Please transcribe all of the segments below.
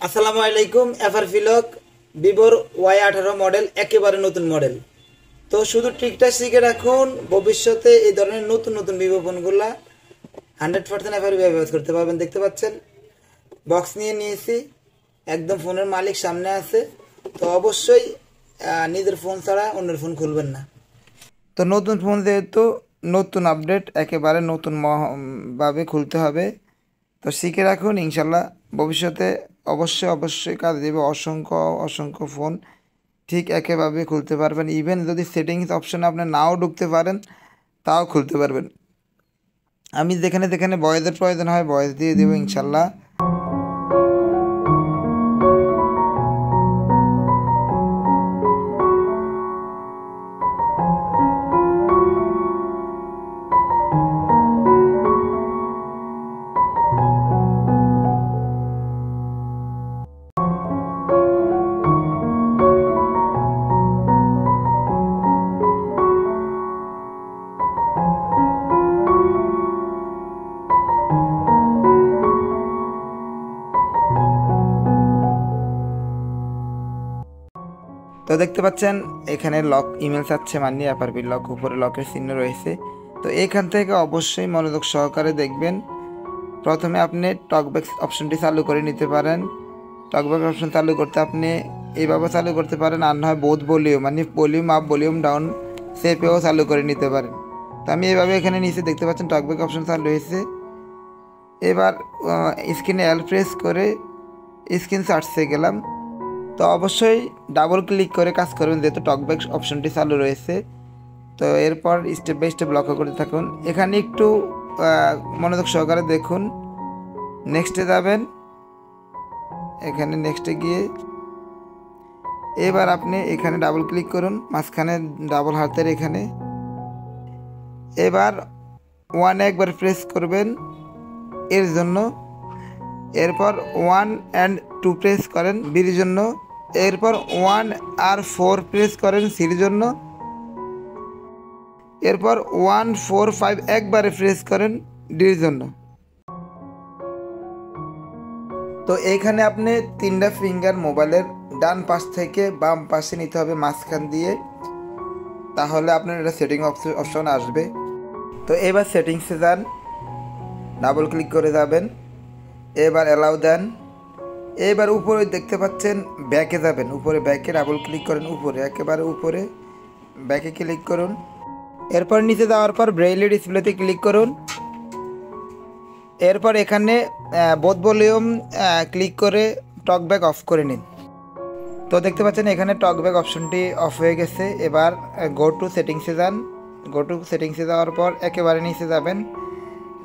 আসসালামু আলাইকুম। এফআর ফিলক ভিভোর Y18 মডেল, একেবারে নতুন মডেল। তো শুধু ট্রিকটা শিখে রাখুন, ভবিষ্যতে এই ধরনের নতুন নতুন ভিভো ফোনগুলা 100% এফআর ব্যবহার করতে পারবেন। দেখতে পাচ্ছেন বক্স নিয়েছি, একদম ফোনের মালিক সামনে আছে। তো অবশ্যই নিজের ফোন ছাড়া অন্যের ফোন খুলবেন না। তো নতুন ফোন যেহেতু নতুন আপডেট, একেবারে নতুন ভাবে খুলতে হবে। তো শিখে রাখুন, ইনশাল্লাহ ভবিষ্যতে অবশ্যই কাজ দেবে। অসংখ্য অসংখ্য ফোন ঠিক একইভাবে খুলতে পারবেন। ইভেন যদি সেটিংস অপশনে আপনি নাও ঢুকতে পারেন, তাও খুলতে পারবেন। আমি যেখানে যেখানে ভয়েসের প্রয়োজন হয় ভয়েস দিয়ে দেবো ইনশাল্লাহ। তো দেখতে পাচ্ছেন এখানে লক ইমেল চাচ্ছে, মানে অ্যাপারবি লক, উপরে লকের চিহ্ন রয়েছে। তো এখান থেকে অবশ্যই মনোযোগ সহকারে দেখবেন। প্রথমে আপনি টকব্যাক অপশনটি চালু করে নিতে পারেন। টকব্যাক অপশন চালু করতে আপনি এইভাবে চালু করতে পারেন, আর না হয় বোথ ভলিউম, মানে ভলিউম আপ ভলিউম ডাউন সেপেও চালু করে নিতে পারেন। তো আমি এইভাবে এখানে নিচে দেখতে পাচ্ছেন টকব্যাক অপশন চালু হয়েছে। এবার স্ক্রিনে এল প্রেস করে স্ক্রিন সার্চে গেলাম। তো অবশ্যই ডাবল ক্লিক করে কাজ করবেন, যেহেতু টকব্যাক অপশনটি চালু রয়েছে। তো এরপর স্টেপ বাই স্টেপ লক্ষ্য করতে থাকুন। এখানে একটু মনোযোগ সহকারে দেখুন। নেক্সটে যাবেন, এখানে নেক্সটে গিয়ে এবার আপনি এখানে ডাবল ক্লিক করুন, মাঝখানে ডাবল হাতের এখানে। এবার ওয়ান একবার প্রেস করবেন এর জন্য, এরপর 1 and 2 প্রেস করেন বির জন্য, এরপর 1 আর 4 প্রেস করেন সির জন্য, এরপর 1 4 5 একবারে প্রেস করেন ডির জন্য। তো এইখানে আপনি তিনটা ফিঙ্গার মোবাইলের ডান পাশ থেকে বাম পাশে নিতে হবে, মাঝখান দিয়ে, তাহলে আপনার এটা সেটিং অপশন আসবে। তো এবার সেটিংসে যান, ডাবল ক্লিক করে যাবেন, এবার অ্যালাউ দেন। এবার উপরে দেখতে পাচ্ছেন ব্যাকে যাবেন, উপরে ব্যাকে ডাবল ক্লিক করেন, উপরে একেবারে উপরে ব্যাকে ক্লিক করুন। এরপর নিচে যাওয়ার পর ব্রেইলি ডিসপ্লেতে ক্লিক করুন। এরপর এখানে বোথ ভলিউম ক্লিক করে টকব্যাক অফ করে নিন। তো দেখতে পাচ্ছেন এখানে টকব্যাক অপশনটি অফ হয়ে গেছে। এবার গো টু সেটিংসে যান। গো টু সেটিংসে যাওয়ার পর একেবারে নিচে যাবেন।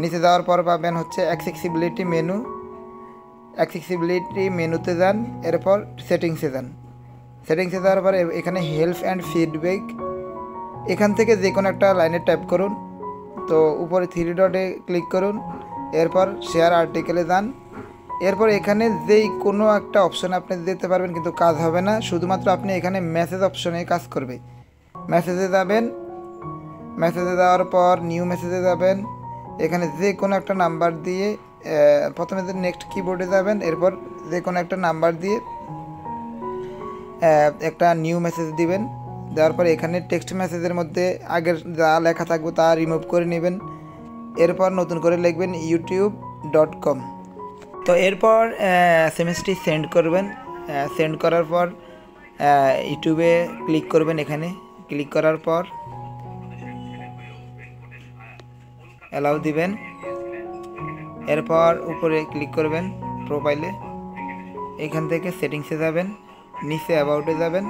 নিচে যাওয়ার পর পাবেন হচ্ছে অ্যাক্সেসিবিলিটি মেনু। অ্যাক্সেসিবিলিটি মেনুতে যান, এরপর সেটিংসে যান। সেটিংসে যাওয়ার পর এখানে হেল্প অ্যান্ড ফিডব্যাক, এখান থেকে যে কোনো একটা লাইনে টাইপ করুন। তো উপরে থ্রি ডটে ক্লিক করুন, এরপর শেয়ার আর্টিকেলে যান। এরপর এখানে যেই কোনো একটা অপশন আপনি দিতে পারবেন, কিন্তু কাজ হবে না, শুধুমাত্র আপনি এখানে মেসেজ অপশনে কাজ করবে। মেসেজে যাবেন, মেসেজে যাওয়ার পর নিউ মেসেজে যাবেন, এখানে যে কোনো একটা নাম্বার দিয়ে প্রথমে নেক্সট কিবোর্ডে যাবেন, এরপর যে কোনো একটা নাম্বার দিয়ে একটা নিউ মেসেজ দিবেন। দেওয়ার পর এখানে টেক্সট মেসেজের মধ্যে আগের যা লেখা থাকবে তা রিমুভ করে নেবেন। এরপর নতুন করে লিখবেন youtube.com। তো এরপর এসএমএসটি সেন্ড করবেন। সেন্ড করার পর ইউটিউবে ক্লিক করবেন। এখানে ক্লিক করার পর অ্যালাউ দিবেন। এরপর উপরে ক্লিক করবেন প্রোফাইলে, এখান থেকে সেটিংসে যাবেন, নিচে অ্যাবাউটে যাবেন,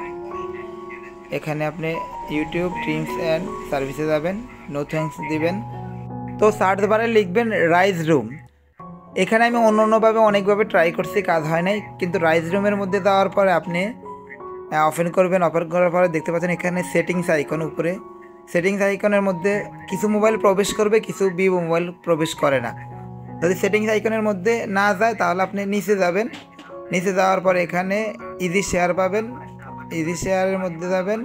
এখানে আপনি ইউটিউব ট্রিমস অ্যান্ড সার্ভিসে যাবেন, নো থ্যাঙ্কস দিবেন। তো সার্চ বারে লিখবেন রাইজ রুম। এখানে আমি অন্যভাবে অনেকভাবে ট্রাই করছি, কাজ হয় নাই, কিন্তু রাইজ রুমের মধ্যে যাওয়ার পরে আপনি ওপেন করবেন। ওপেন করার পরে দেখতে পাচ্ছেন এখানে সেটিংস আইকন, উপরে সেটিংস আইকনের মধ্যে কিছু মোবাইল প্রবেশ করবে, কিছু ভিভো মোবাইল প্রবেশ করে না। যদি সেটিংস আইকনের মধ্যে না যায় তাহলে আপনি নিচে যাবেন। নিচে যাওয়ার পর এখানে ইজি শেয়ার পাবেন, ইজি শেয়ারের মধ্যে যাবেন,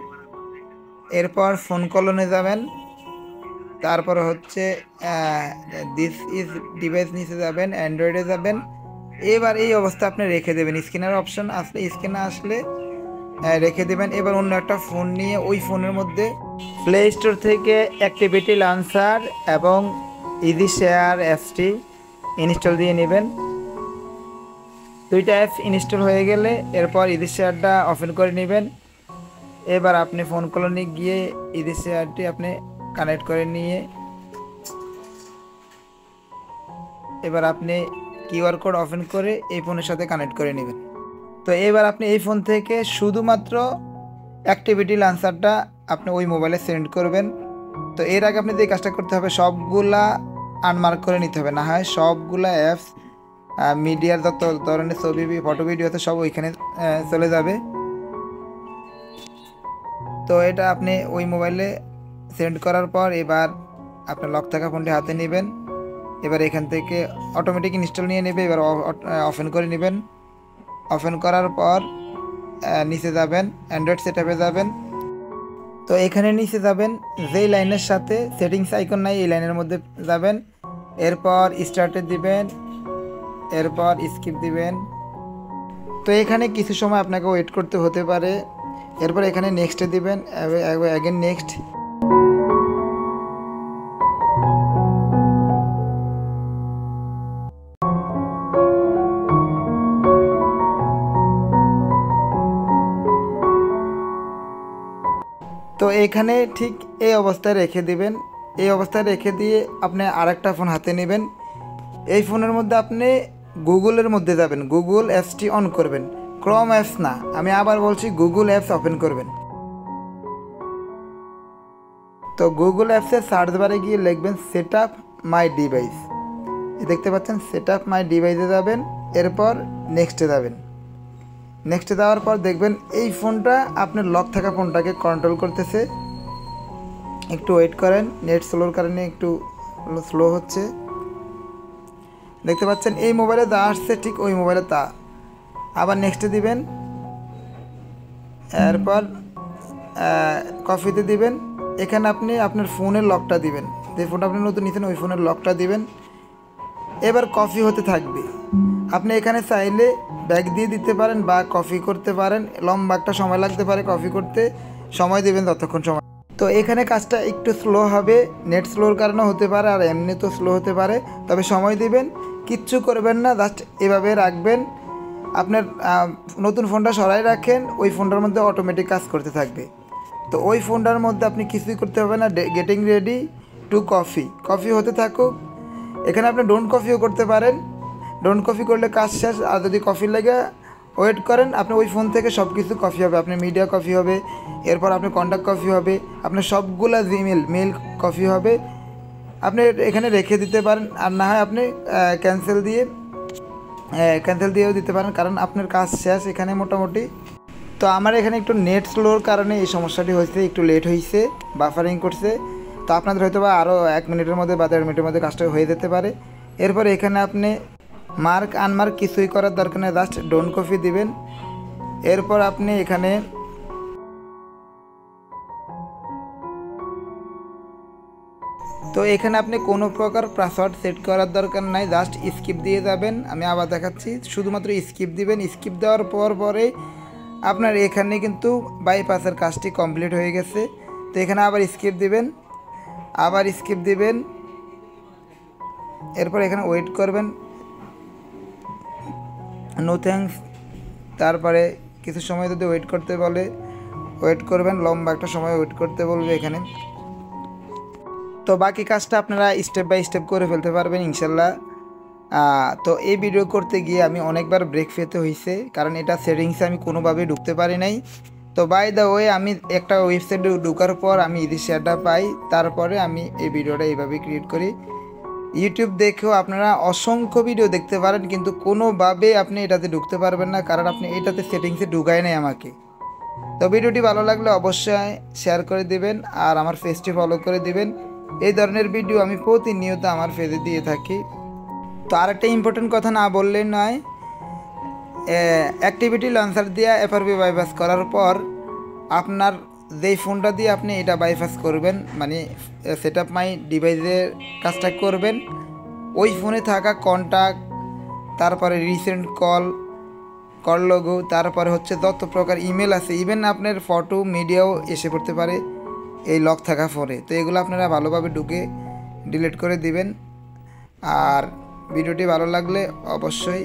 এরপর ফোন কলনে যাবেন, তারপর হচ্ছে দিস ইজ ডিভাইস নিচে যাবেন, অ্যান্ড্রয়েডে যাবেন, এবার এই অবস্থা আপনি রেখে দেবেন। স্ক্যানার অপশন আসলে, স্ক্যানার আসলে রেখে দেবেন। এবার অন্য একটা ফোন নিয়ে ওই ফোনের মধ্যে প্লে স্টোর থেকে অ্যাক্টিভিটি লঞ্চার এবং ইজি শেয়ার অ্যাপসটি ইনস্টল দিয়ে নেবেন। দুইটা অ্যাপস ইনস্টল হয়ে গেলে এরপর ইজি শেয়ারটা ওপেন করে নেবেন। এবার আপনি ফোন কলনে গিয়ে ইজি শেয়ারটি আপনি কানেক্ট করে নিয়ে এবার আপনি কিউআর কোড ওপেন করে এই ফোনের সাথে কানেক্ট করে নেবেন। তো এবার আপনি এই ফোন থেকে শুধুমাত্র অ্যাক্টিভিটি লঞ্চারটা আপনি ওই মোবাইলে সেন্ড করবেন। তো এর আগে আপনি যে কাজটা করতে হবে, সবগুলা আনমার্ক করে নিতে হবে, না হয় সবগুলা অ্যাপস মিডিয়ার যত ধরনের ছবি ফটো ভিডিও আছে সব ওইখানে চলে যাবে। তো এটা আপনি ওই মোবাইলে সেন্ড করার পর এবার আপনার লক থাকা ফোনটি হাতে নেবেন। এবার এখান থেকে অটোমেটিক ইনস্টল নিয়ে নেবে। এবার ওপেন করে নেবেন। ওপেন করার পর নিচে যাবেন, অ্যান্ড্রয়েড সেটআপে যাবেন। তো এখানে নিচে যাবেন, যেই লাইনের সাথে সেটিংস আইকন নাই এই লাইনের মধ্যে যাবেন। এরপর স্টার্টে দিবেন, এরপর স্কিপ দিবেন। তো এখানে কিছু সময় আপনাকে ওয়েট করতে হতে পারে। এরপর এখানে নেক্সটে দিবেন, অ্যাগেন নেক্সট। তো এখানে ঠিক এই অবস্থায় রেখে দিবেন। এই অবস্থায় রেখে দিয়ে আপনি আরেকটা ফোন হাতে নেবেন। এই ফোনের মধ্যে আপনি গুগলের মধ্যে যাবেন, গুগল অ্যাপসটি অন করবেন, ক্রোম অ্যাপস না, আমি আবার বলছি গুগল অ্যাপস ওপেন করবেন। তো গুগল অ্যাপসের সার্চ বারে গিয়ে লিখবেন সেট আপ মাই ডিভাইস। দেখতে পাচ্ছেন সেট আপ মাই ডিভাইসে যাবেন। এরপর নেক্সটে যাবেন। নেক্সটে যাওয়ার পর দেখবেন এই ফোনটা আপনার লক থাকা ফোনটাকে কন্ট্রোল করতেছে। একটু ওয়েট করেন, নেট স্লোর কারণে একটু স্লো হচ্ছে। দেখতে পাচ্ছেন এই মোবাইলে যা আসছে ঠিক ওই মোবাইলে তা। আবার নেক্সটে দিবেন, এরপর কপিতে দিবেন। এখানে আপনি আপনার ফোনের লকটা দিবেন, যে ফোনটা আপনি নতুন নিয়েছেন ওই ফোনের লকটা দিবেন। এবার কপি হতে থাকবে। আপনি এখানে চাইলে ব্যাক দিয়ে দিতে পারেন বা কপি করতে পারেন, লম্বা একটা সময় লাগতে পারে কপি করতে, সময় দেবেন ততক্ষণ সময়। তো এখানে কাজটা একটু স্লো হবে, নেট স্লোর কারণে হতে পারে, আর এমনি তো স্লো হতে পারে, তবে সময় দিবেন। কিচ্ছু করবেন না, জাস্ট এভাবে রাখবেন। আপনার নতুন ফোনটা সরাই রাখেন, ওই ফোনটার মধ্যে অটোমেটিক কাজ করতে থাকবে। তো ওই ফোনটার মধ্যে আপনি কিছুই করতে হবে না, গেটিং রেডি টু কপি হতে থাকুক। এখানে আপনি ডোন্ট কপিও করতে পারেন, ডোন্ট কপি করলে কাজ শেষ। আর যদি কপি লেগে ওয়েট করেন, আপনি ওই ফোন থেকে সব কিছু কপি হবে। আপনার মিডিয়া কপি হবে, এরপর আপনার কন্ট্যাক্ট কপি হবে, আপনার সবগুলা মেল কপি হবে। আপনি এখানে রেখে দিতে পারেন, আর না হয় আপনি ক্যান্সেল দিয়েও দিতে পারেন, কারণ আপনার কাজ শেষ এখানে মোটামুটি। তো আমার এখানে একটু নেট স্লোর কারণে এই সমস্যাটি হয়েছে, একটু লেট হয়েছে, বাফারিং করছে। তো আপনাদের হয়তো বা আরও 1 মিনিটের মধ্যে বা 1.5 মিনিটের মধ্যে কাজটা হয়ে যেতে পারে। এরপর এখানে আপনি মার্ক আনমার্ক কিছুই করার দরকার নেই, জাস্ট ডোন্ট কপি দিবেন। এরপর আপনি এখানে তো এখানে আপনি কোনো প্রকার পাসওয়ার্ড সেট করার দরকার নাই, জাস্ট স্কিপ দিয়ে যাবেন। আমি আবার দেখাচ্ছি, শুধুমাত্র স্কিপ দিবেন। স্কিপ দেওয়ার পরে আপনার এখানে কিন্তু বাইপাসের কাজটি কমপ্লিট হয়ে গেছে। তো এখানে আবার স্কিপ দিবেন, এরপর এখানে ওয়েট করবেন, নো থ্যাঙ্কস। তারপরে কিছু সময় যদি ওয়েট করতে বলে ওয়েট করবেন, লম্বা একটা সময় ওয়েট করতে বলবে এখানে। তো বাকি কাজটা আপনারা স্টেপ বাই স্টেপ করে ফেলতে পারবেন ইনশাল্লাহ। তো এই ভিডিও করতে গিয়ে আমি অনেকবার ব্রেক পেতে হয়েছে, কারণ এটা সেটিংসে আমি কোনোভাবেই ঢুকতে পারি নাই। তো বাই দ্য ওয়ে আমি একটা ওয়েবসাইটে ঢোকার পর আমি ইদি শেয়ারটা পাই, তারপরে আমি এই ভিডিওটা এইভাবেই ক্রিয়েট করি। ইউটিউব দেখেও আপনারা অসংখ্য ভিডিও দেখতে পারেন, কিন্তু কোনোভাবে আপনি এটাতে ঢুকতে পারবেন না, কারণ আপনি এটাতে সেটিংসে ঢুকায় নাই আমাকে। তো ভিডিওটি ভালো লাগলে অবশ্যই শেয়ার করে দিবেন, আর আমার পেজটি ফলো করে দিবেন। এই ধরনের ভিডিও আমি প্রতিনিয়ত আমার পেজে দিয়ে থাকি। তো আরেকটা ইম্পর্টেন্ট কথা না বললেই নয়, অ্যাক্টিভিটি লঞ্চার দিয়ে এফআরপি বাইপাস করার পর আপনার যেই ফোনটা দিয়ে আপনি এটা বাইপাস করবেন, মানে সেট আপ মাই ডিভাইসের কাজটা করবেন, ওই ফোনে থাকা কন্ট্যাক্ট তারপরে রিসেন্ট কল লোগো, তারপরে হচ্ছে যত প্রকার ইমেল আছে, ইভেন আপনার ফটো মিডিয়াও এসে পড়তে পারে এই লক থাকা ফোনে। তো এগুলো আপনারা ভালোভাবে ঢুকে ডিলিট করে দিবেন। আর ভিডিওটি ভালো লাগলে অবশ্যই